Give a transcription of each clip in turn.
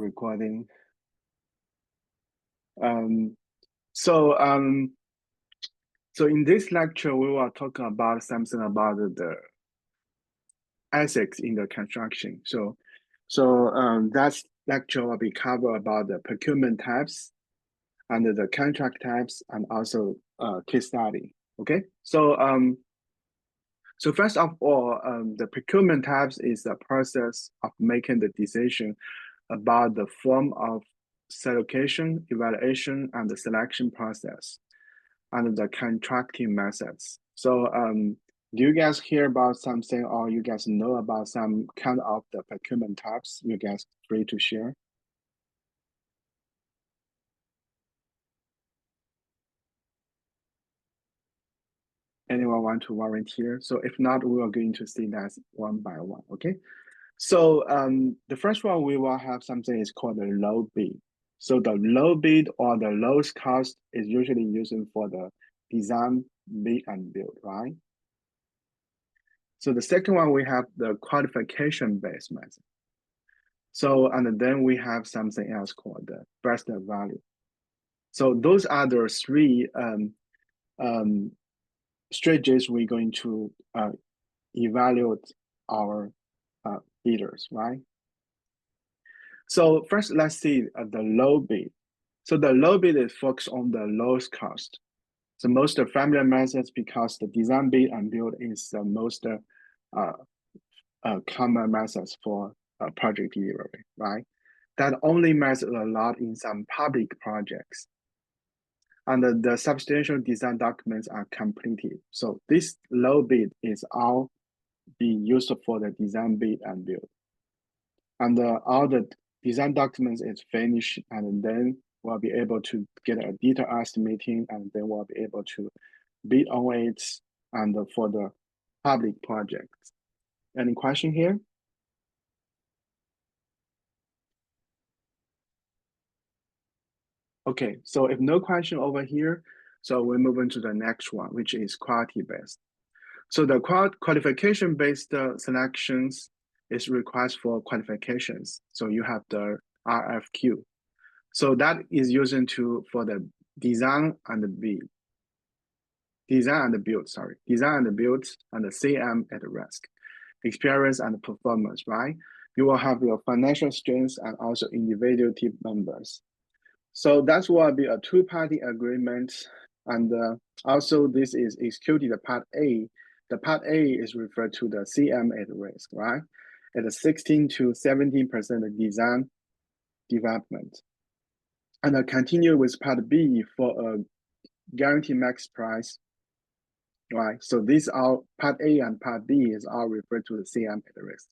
recording. Um, so um, so in this lecture, we will talk about something about the ethics in the construction. That lecture will be cover about the procurement types and the contract types and also case study. Okay, so first of all, the procurement types is the process of making the decision about the form of selection, evaluation, and the selection process, and the contracting methods. Do you guys hear about something or you guys know about some kind of the procurement types? You guys free to share. Anyone want to volunteer? So if not, we are going to see that one by one, okay? The first one we will have something is called the low bid. So the low bid or the lowest cost is usually used for the design, bid, and build, right? So the second one, we have the qualification-based method. And then we have something else called the best value. So those are the three strategies we're going to evaluate our bidders, right? So first, let's see the low bid. So the low bid is focused on the lowest cost. The most familiar methods because the design, bid, and build is the most common methods for project delivery, right? That only matters a lot in some public projects. And the substantial design documents are completed. So this low bid is all being used for the design, bid, and build. And all the design documents is finished, and then we'll be able to get a detailed estimating, and then we'll be able to bid on it and for the public projects. Any question here? Okay, so if no question over here, so we move into the next one, which is quality-based. So the qualification-based selections is request for qualifications. So you have the RFQ. So that is using for the design and the build. Design and the build and the CM at risk, experience and performance, right? You will have your financial strengths and also individual team members. So that will be a two-party agreement. And also this is executed part A. The part A is referred to the CM at risk, right? At a 16 to 17% design development. And continue with part B for a guaranteed max price, right? So these are part A and part B is all referred to the CM at risk.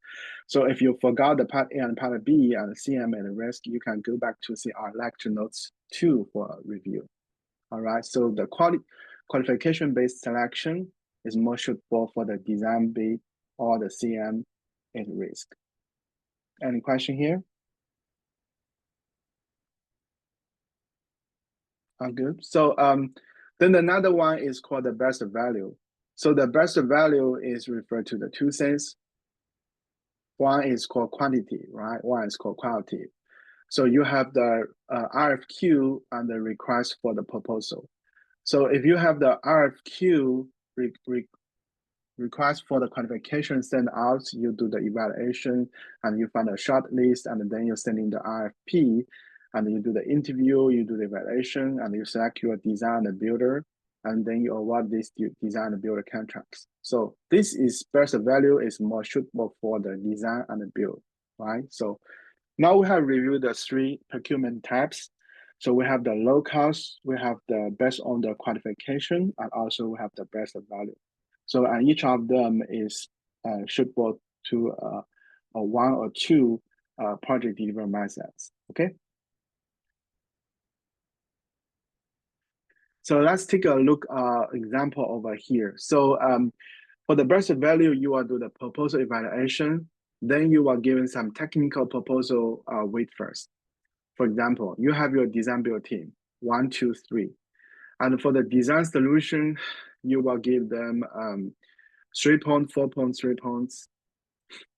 So if you forgot the part A and part B and the CM at risk, you can go back to see our lecture notes 2 for a review. All right, so the qualification-based selection is more suitable for the design bid or the CM at risk. Any question here? All good. So then another one is called the best value. So the best value is referred to the two things. One is called quantity, right? One is called quality. So you have the RFQ and the request for the proposal. So if you have the RFQ request for the qualification sent out, you do the evaluation and you find a short list, and then you send in the RFP and you do the interview, you do the evaluation, and you select your design and builder, and then you award this design and builder contracts. So this is best value is more suitable for the design and the build, right? So now we have reviewed the three procurement types. So we have the low cost, we have the based on the qualification, and also we have the best value. So and each of them is suitable to a one or two project delivery methods. Okay. So let's take a look example over here. So for the best value, you will do the proposal evaluation. Then you are given some technical proposal weight first. For example, you have your design build team, 1, 2, 3. And for the design solution, you will give them 3 points, 4 points, 3 points.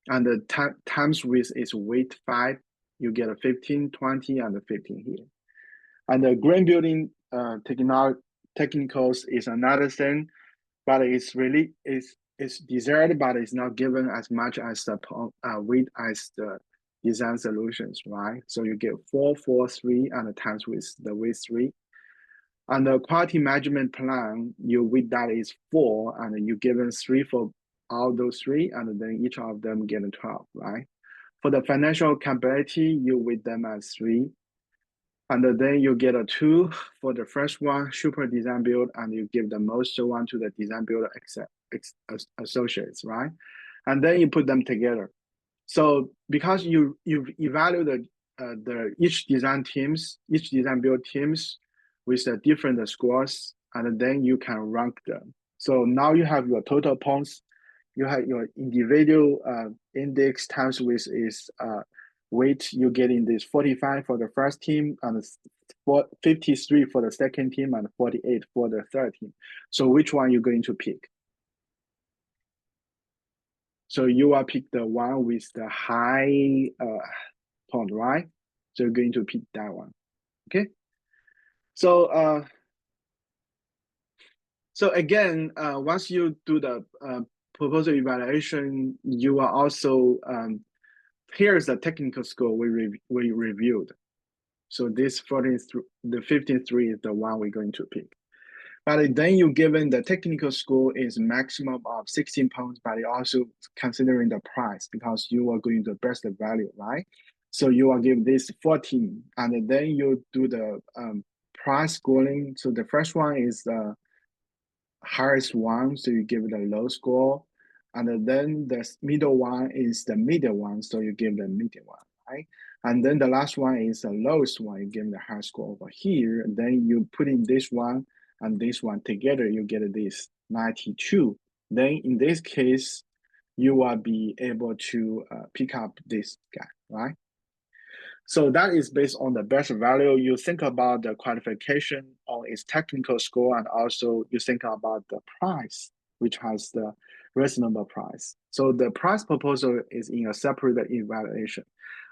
And the times width is weight 5, you get a 15, 20, and a 15 here. And the green building technicals is another thing, but it's really it's desired, but it's not given as much as the width as the design solutions, right? So you get 4, 4, 3, and times with the width 3. And the quality measurement plan, your width that is 4, and you given 3 for all those 3, and then each of them get a 12, right? For the financial capability, you with them as 3. And then you get a 2 for the first one, super design build, and you give the most one to the design build associates, right? And then you put them together. So because you evaluate the each design build teams with the different scores, and then you can rank them. So now you have your total points, you have your individual index times with is weight. You getting this 45 for the first team, and 53 for the second team, and 48 for the third team. So which one you're going to pick? So you will pick the one with the high point, right? So you're going to pick that one. Okay. So so again, once you do the proposal evaluation, you are also here's the technical score we reviewed. So this 43, the 53 is the one we're going to pick. But then you given the technical score is maximum of 16 points, but also considering the price because you are going to best value, right? So you are give this 14, and then you do the price scoring. So the first one is the highest one, so you give it a low score. And then the middle one is the middle one, so you give the middle one, right? And then the last one is the lowest one, you give the high score over here. And then you put in this one and this one together, you get this 92. Then in this case, you will be able to pick up this guy, right? So that is based on the best value. You think about the qualification on its technical score, and also you think about the price, which has the reasonable price. So the price proposal is in a separate evaluation,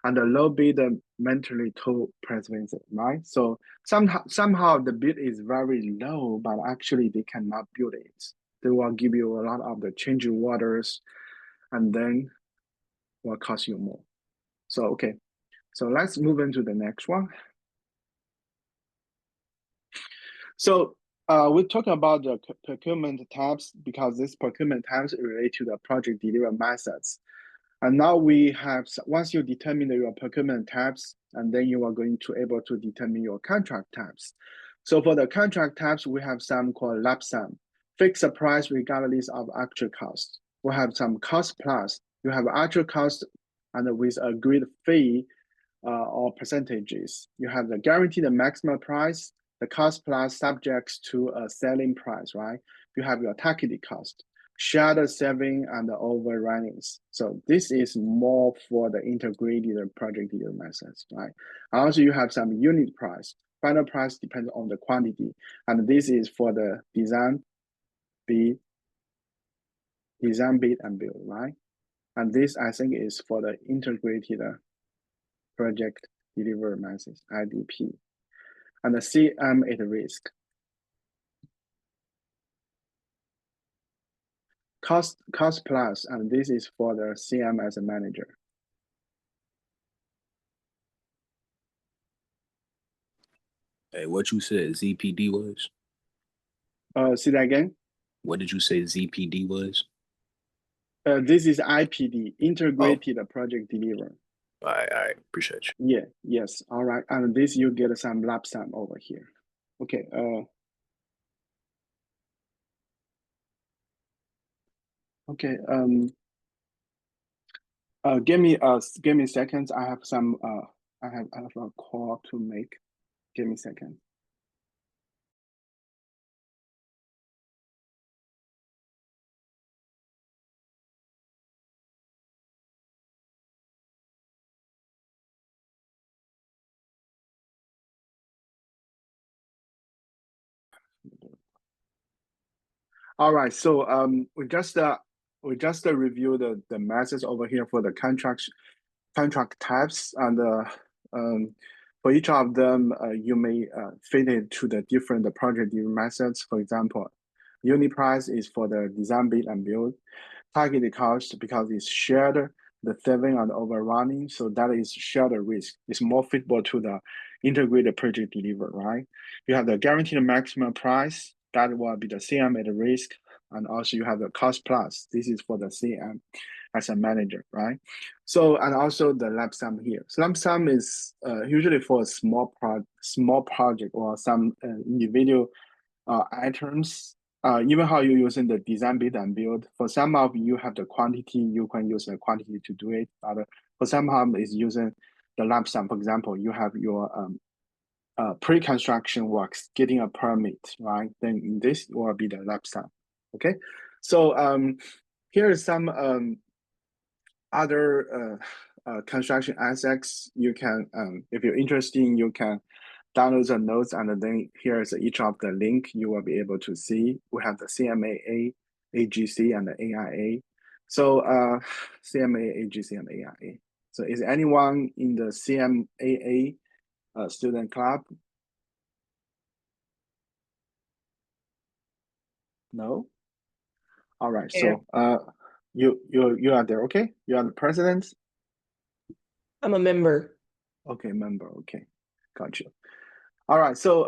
and the low bid mentally too expensive, right? So somehow the bid is very low, but actually they cannot build it. They will give you a lot of the changing waters, and then will cost you more. So okay. So let's move into the next one. So we talk about the procurement types because these procurement types relate to the project delivery methods. And now we have, once you determine your procurement types, and then you are going to able to determine your contract types. So for the contract types, we have some called lump sum, fixed price regardless of actual cost. We have some cost plus, you have actual cost and with agreed fee or percentages. You have the guaranteed maximum price, the cost plus subjects to a selling price, right? You have your targeted cost, shared saving, and the overrunnings. So this is more for the integrated project delivery methods, right? Also, you have some unit price. Final price depends on the quantity, and this is for the design, bid, and build, right? And this I think is for the integrated project delivery methods, IDP. And the CM at risk. Cost plus, and this is for the CM as a manager. Hey, what you said ZPD was? See that again? What did you say ZPD was? This is IPD, integrated project delivery. All right, appreciate you. Yeah, yes, all right. And this you get some lump sum over here. Okay, okay, give me seconds. I have some I have a call to make. Give me a second. All right, so we just reviewed the methods over here for the contracts contract types, and for each of them, you may fit it to the different project delivery methods. For example, unit price is for the design, build, and build. Targeted cost, because it's shared the saving and overrunning, so that is shared risk. It's more fitable to the integrated project delivery, right? You have the guaranteed maximum price, that will be the CM at risk, and also you have the cost plus. This is for the CM as a manager, right? So, and also the lump sum here. So lump sum is usually for a small project or some individual items. Even how you're using the design, build, and build. For some of you have the quantity, you can use the quantity to do it. For some of is using the lump sum. For example, you have your pre-construction works, getting a permit, right? Then this will be the lump sum. Okay, so here is some other construction assets. You can, if you're interested, you can download the notes, and then here is each of the link you will be able to see. We have the CMAA, AGC, and the AIA. So CMAA, AGC, and AIA. So is anyone in the CMAA student club? No? All right, Yeah. so you are there, okay? You are the president? I'm a member. Okay, member, okay. Got you. All right, so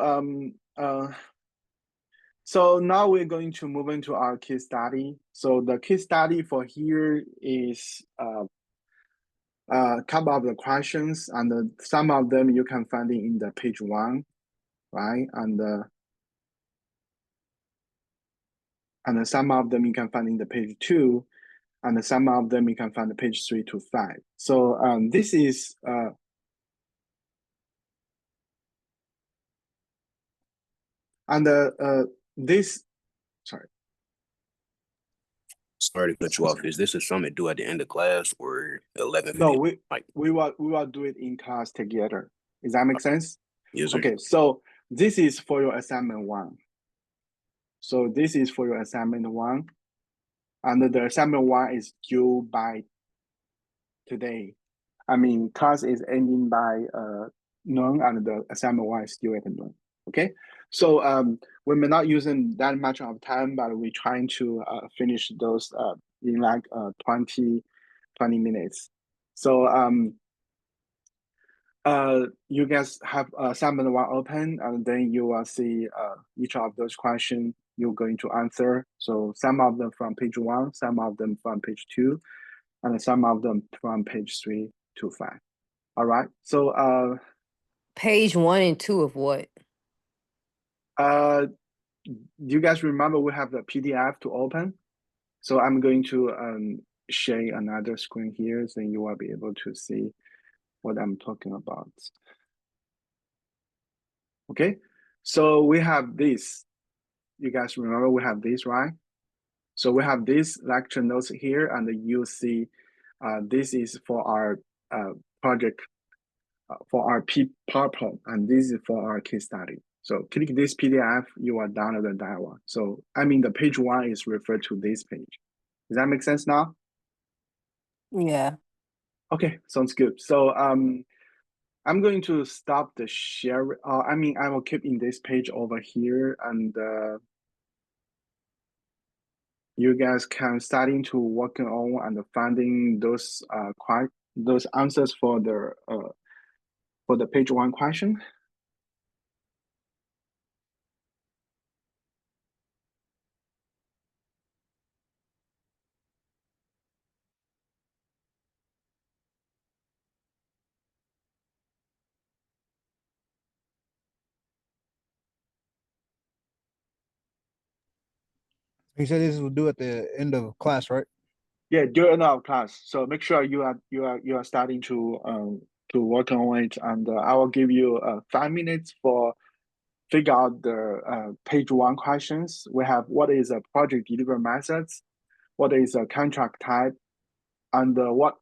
so now we're going to move into our case study. So the case study for here is a couple of the questions, and some of them you can find in the page 1, right? And some of them you can find in the page 2, and some of them you can find the page 3 to 5. So this is and this, sorry. Sorry to cut you off. Is this a summit due at the end of class or 11? No, we will do it in class together. Does that make sense? Yes, sir. Okay, so this is for your assignment 1. So this is for your assignment 1, and the assignment 1 is due by today. I mean, class is ending by noon, and the assignment 1 is due at noon. Okay, so we may not using that much of time, but we're trying to finish those in like 20 minutes. So you guys have assignment 1 open, and then you will see each of those questions you're going to answer. So some of them from page 1, some of them from page 2, and some of them from page 3 to 5. All right, so Page 1 and 2 of what? do you guys remember we have the PDF to open? So I'm going to share another screen here, so you will be able to see what I'm talking about. Okay, so we have this. You guys remember we have this, right? So we have this lecture notes here, and you see this is for our project, for our PowerPoint, and this is for our case study. So click this PDF, you will download that one. So I mean the page 1 is referred to this page. Does that make sense now? Yeah. Okay, sounds good. So I'm going to stop the share. I mean, I will keep in this page over here, and you guys can starting to working on and finding those those answers for the page 1 question. You said this will do at the end of class, right? Yeah, during our class. So make sure you are starting to work on it, and I will give you 5 minutes for figure out the page 1 questions. We have what is a project delivery methods, what is a contract type, and what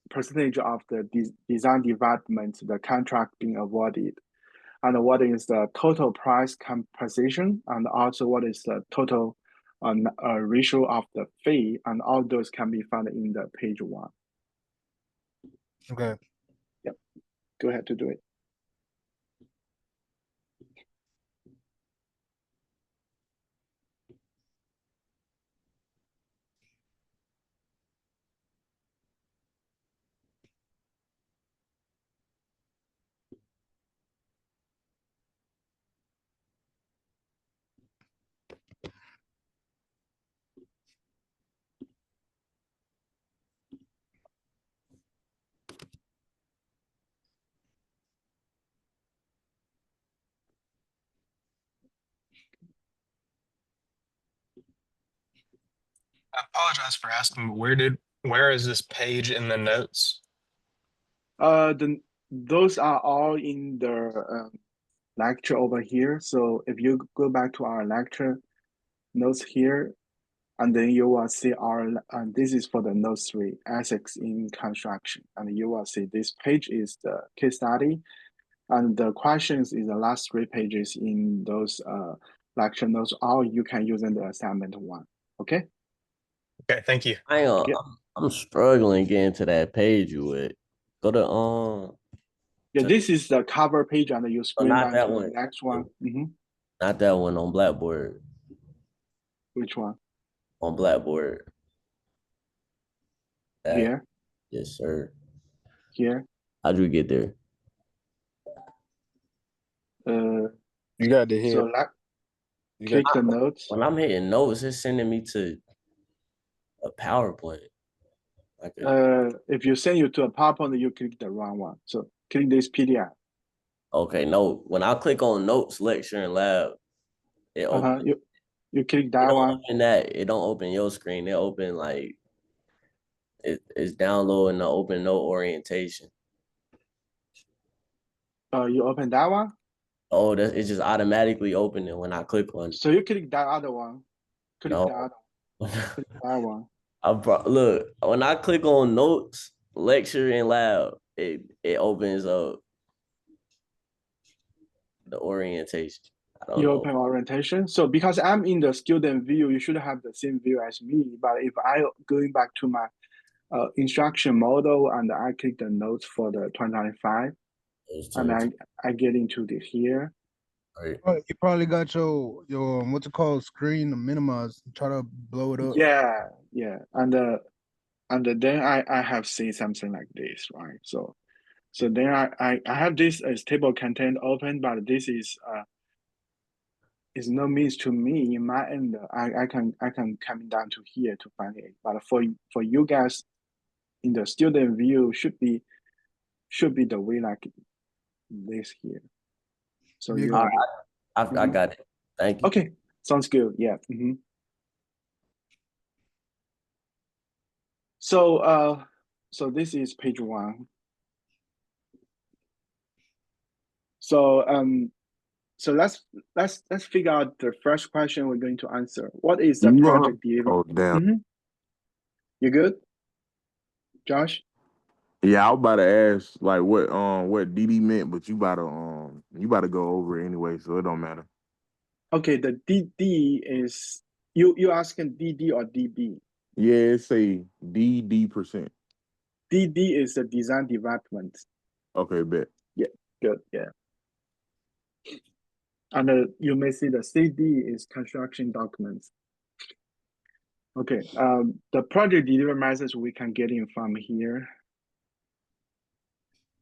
percentage of the design development the contract being awarded, and what is the total price compensation, and also what is the total ratio of the fee, and all those can be found in the page 1. Okay. Go ahead to do it. I apologize for asking, but where is this page in the notes? Those are all in the lecture over here. So if you go back to our lecture notes here, and then you will see and this is for the note 3, ethics in construction. And you will see this page is the case study. And the questions is the last 3 pages in those lecture notes, or you can use in the assignment 1. Okay? Okay, thank you. Yeah. I'm struggling getting to that page you would. Go to Yeah, this is the cover page, and you scroll not down that to one. the next one. Not that one on Blackboard. Which one? On Blackboard. That- Here, Yes, sir. here. How'd you get there? You got the head. So You click got the notes. When I'm hitting notes, it's sending me to a PowerPoint. Like If you send you to a PowerPoint, you click the wrong one. So click this PDF. okay, no. When I click on notes, lecture, and lab, it opens. You click It that don't one. open that. It don't open your screen. It open like it's downloading the open note orientation. You open that one. Oh, it's just automatically opening when I click on. So you click that other one. Click No. that other one. Click that one. Look, when I click on notes, lecture, and lab, it opens up the orientation. I don't You know. open orientation. So because I'm in the student view, you should have the same view as me. But if I going back to my instruction model and I click the notes for the 2025, and I get into the here. Right. You probably got your what's it called screen minimized. Try to blow it up. Yeah, and then I have seen something like this, right? So then I have this as table content open, but this is no means to me in my end. I can come down to here to find it, but for you guys in the student view should be the way like this here. So you I got it. Thank you. okay, sounds good. Yeah. So so this is page 1. So so let's figure out the first question we're going to answer. What is the project delivery? Oh damn. You good, Josh? Yeah, I was about to ask like what DD meant, but you about to go over it anyway, so it don't matter. Okay, the DD is you asking DD or DB? Yeah, it say DD%. DD is the design development. Okay, bet. Yeah, good. Yeah. And you may see the CD is construction documents. Okay, the project delivery methods we can get in from here.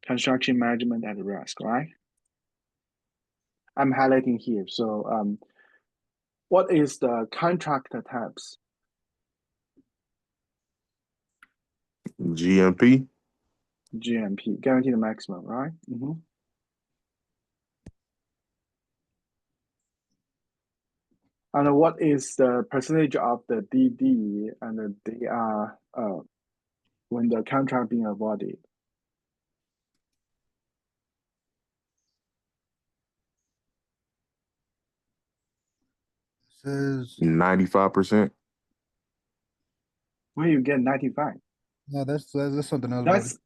Construction management at risk, right? I'm highlighting here. So what is the contractor types? GMP. GMP, guaranteed maximum, right? And what is the percentage of the DD and they are when the contract being awarded? Says 95%. Where you get 95? no, that's something else.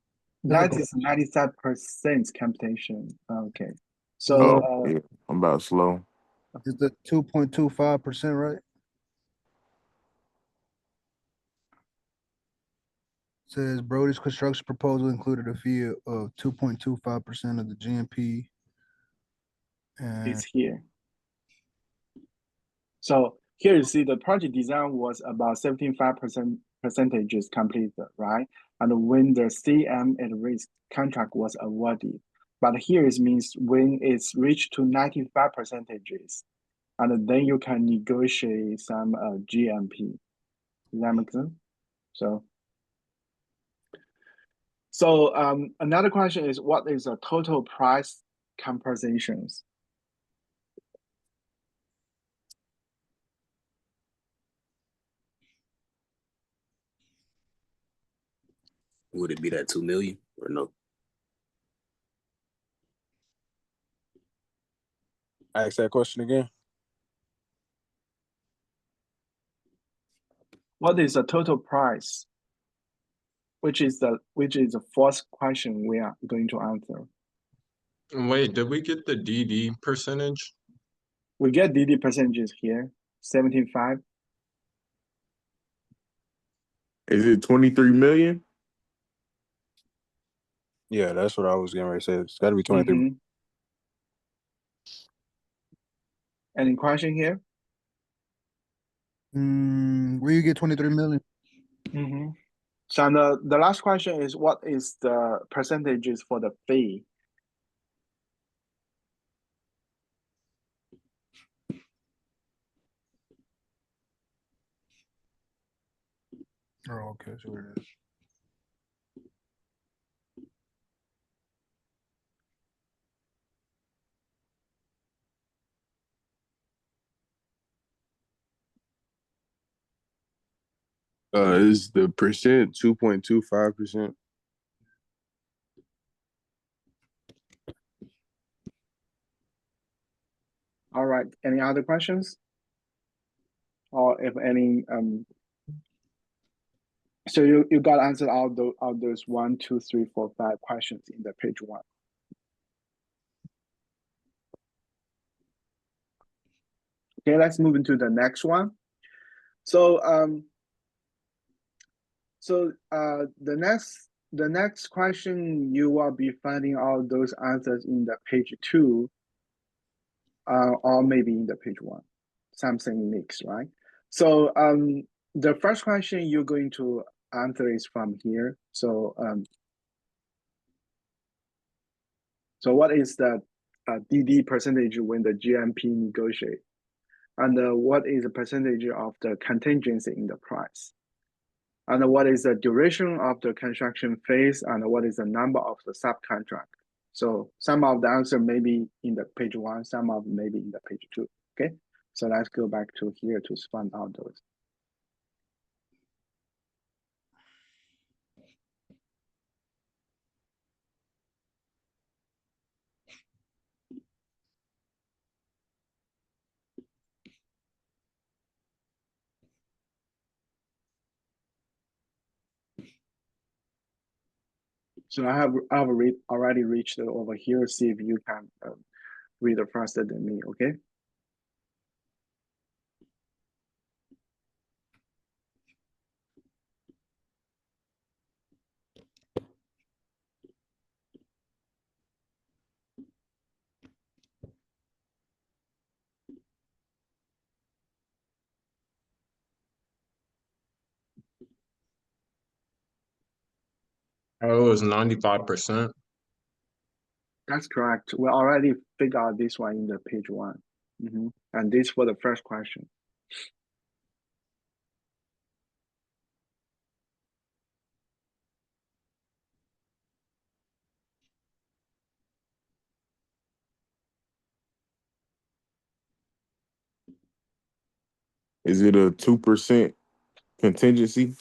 That is 95% computation. Okay, so Oh, yeah. I'm about slow. Is the 2.25%, right? Says Brody's construction proposal included a fee of 2.25% of the GMP. And It's here. So here you see the project design was about 75% percentages completed, right? And when the CM at risk contract was awarded. But here it means when it's reached to 95 percentages, and then you can negotiate some GMP. Does that make sense? So another question is, what is the total price compensations? Would it be that 2 million or no? Ask that question again. What is the total price? Which is the fourth question we are going to answer. Wait, did we get the DD percentage? We get DD percentages here, 75. Is it 23 million? Yeah, that's what I was getting ready to say. It's got to be 23. Mhm. Any question here? where you get 23 million? So the last question is, what is the percentages for the fee? Oh, okay, so where it is. Is the percent 2.25%? All right, any other questions? Or if any, so you got answered all those 1, 2, 3, 4, 5 questions in the page 1. Okay, let's move into the next one. So the next question, you will be finding all those answers in the page 2, or maybe in the page 1, something mixed, right? So the first question you're going to answer is from here. So so what is the DD percentage when the GMP negotiate? And what is the percentage of the contingency in the price? And what is the duration of the construction phase? And what is the number of the subcontract? So some of the answer may be in the page 1, some of maybe in the page 2. Okay, so let's go back to here to find out those. So I've already reached over here. See if you can read it faster than me. Okay. Oh, it was 95%. That's correct. We already figured out this one in the page 1. And this for the first question. Is it a 2% contingency?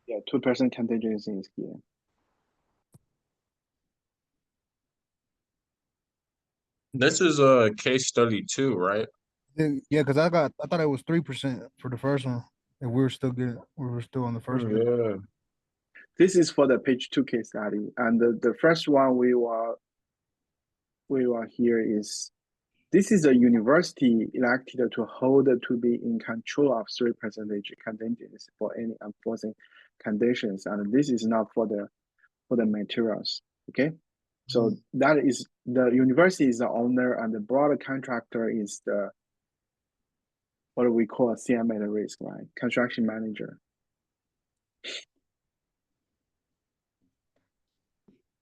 Yeah, 2% contingency is here. This is a case study 2, right? Yeah, because I thought it was 3% for the first one, and we were still on the first one. Yeah. This is for the page 2 case study, and the first one we were here is this is a university elected to hold to be in control of 3% contingency for any unforeseen conditions, and this is not for the materials. Okay, so that is the university is the owner, and the broader contractor is the what we call a CMA at risk, right? Construction manager.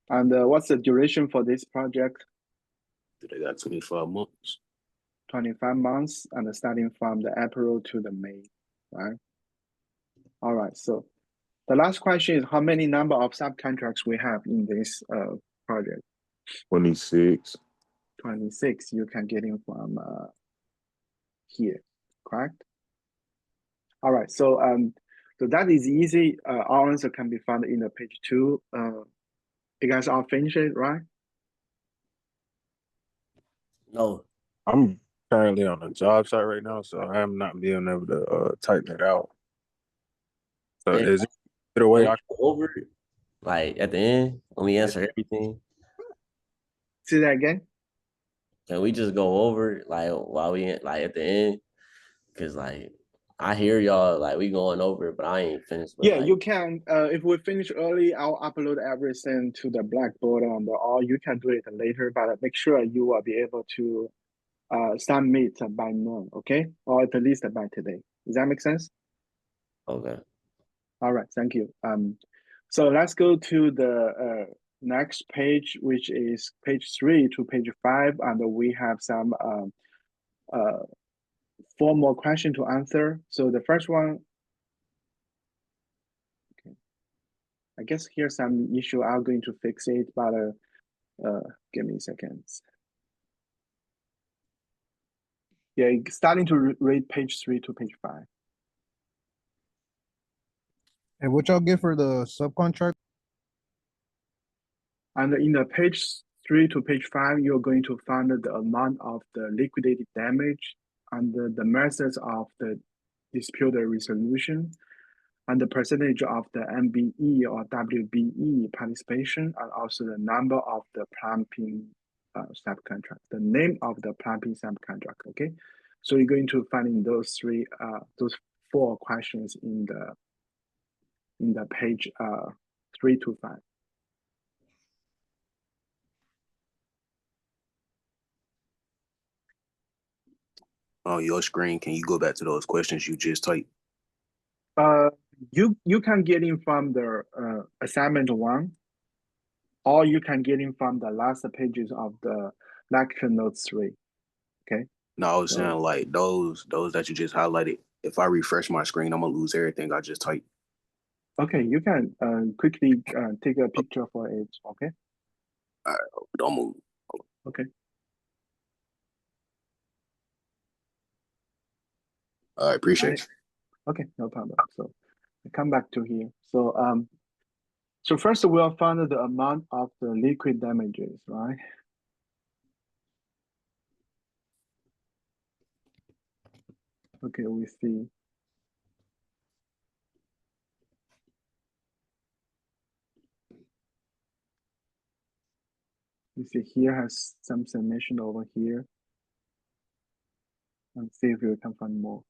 And what's the duration for this project? They got 25 months. 25 months, and starting from the April to the May, right? All right, so the last question is how many number of subcontracts we have in this project? 26. 26, you can get in from here, correct? All right, so so that is easy. Our answer can be found in the page 2. You guys all finished it, right? No. I'm currently on a job site right now, so I am not being able to tighten it out. So Hey, is it a way Can I we go over it? Like at the end, when we answer everything, See that again? can we just go over it like while we like at the end? Cause like I hear y'all like we going over it, but I ain't finished with Yeah, like you can. If we finish early, I'll upload everything to the Blackboard, or you can do it later. But make sure you will be able to submit by noon, okay? Or at least by today. Does that make sense? okay. All right, thank you. So let's go to the next page, which is page 3 to page 5, and we have some 4 more questions to answer. So the first one, okay, I guess here's some issue. I'm going to fix it, but give me a second. Yeah, starting to read page 3 to page 5. And what y'all get for the subcontract? And in the page 3 to page 5, you're going to find the amount of the liquidated damage and the methods of the dispute resolution and the percentage of the MBE or WBE participation, and also the number of the plumbing subcontract, the name of the plumbing subcontract. Okay, so you're going to find in those 4 questions in the page 3 to 5. On your screen, can you go back to those questions you just typed? You can get in from the assignment 1, or you can get in from the last pages of the lecture notes 3. Okay. No, I was saying like those that you just highlighted. If I refresh my screen, I'm gonna lose everything I just typed. Okay, you can quickly take a picture for it. Okay. All right, don't move. Okay. All right, appreciate you. Okay, no problem. So I come back to here. So so first we'll find the amount of the liquid damages, right? Okay, we see. You see here has some summation over here. And see if we can find more.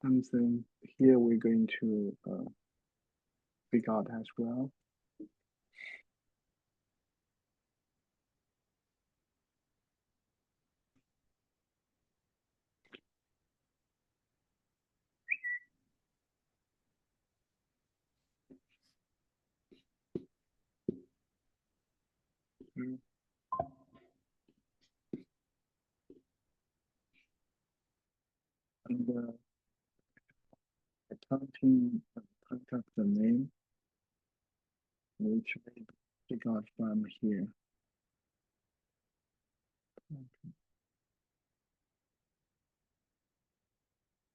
And then here we're going to figure out as well. Mm. And accounting contact the name, which we figure out from here.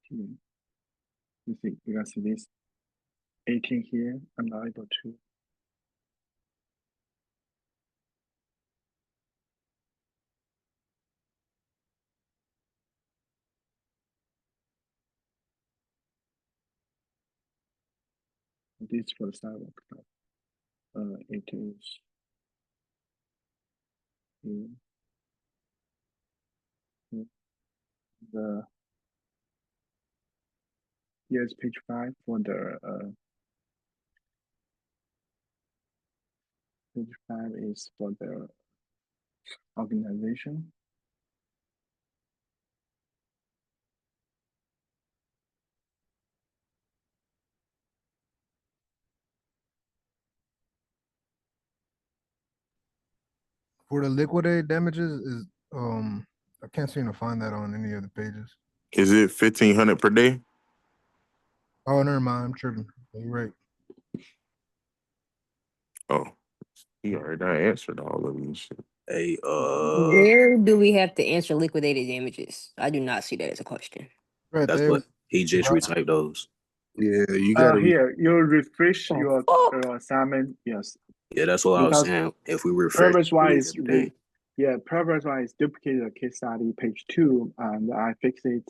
Here. You see, you can see this 18 here. I'm not able to. This for the sidewalk. It is here. The here's page 5 for the page 5 is for the organization. For the liquidated damages is, I can't seem to find that on any of the pages. Is it 1,500 per day? Oh, never mind, I'm tripping. You're right. Oh, he already done answered all of these shit. Hey, Where do we have to answer liquidated damages? I do not see that as a question. Right that's there. what he just Right. retyped those. Yeah, you gotta. Here, you refresh Oh, your fuck. assignment. Yes, Yeah, that's what I was because saying. If we refresh, purpose we wise, get everything. purpose wise duplicate the case study page 2, and I fix it.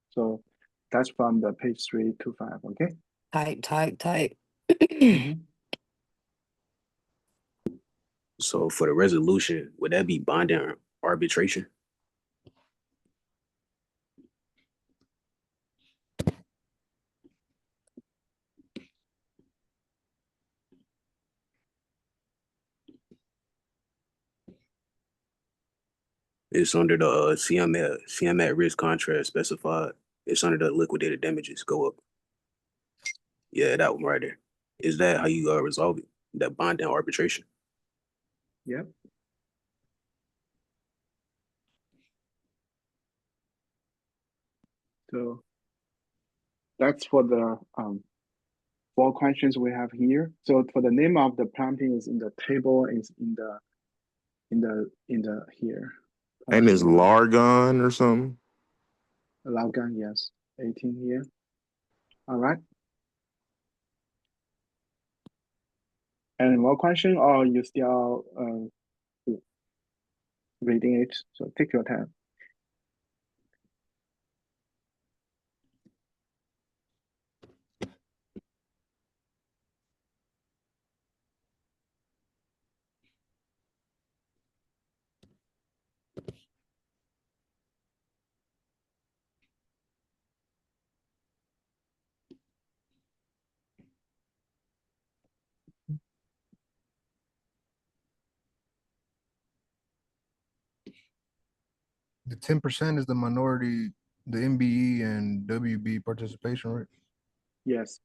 So that's from the page 3 to 5. Okay. Type. Mhm. So for the resolution, would that be bonding arbitration? It's under the CM at risk contract specified. It's under the liquidated damages. Go up. Yeah, that one right there. Is that how you resolve it? That bonding arbitration? Yep. So that's for the 4 questions we have here. So for the name of the planting is in the table, is in the here. And it's Largon or something. Laugan, yes, 18 here. All right. Any more question, or you still reading it? So take your time. The 10% is the minority, the MBE and WB participation rate. Yes.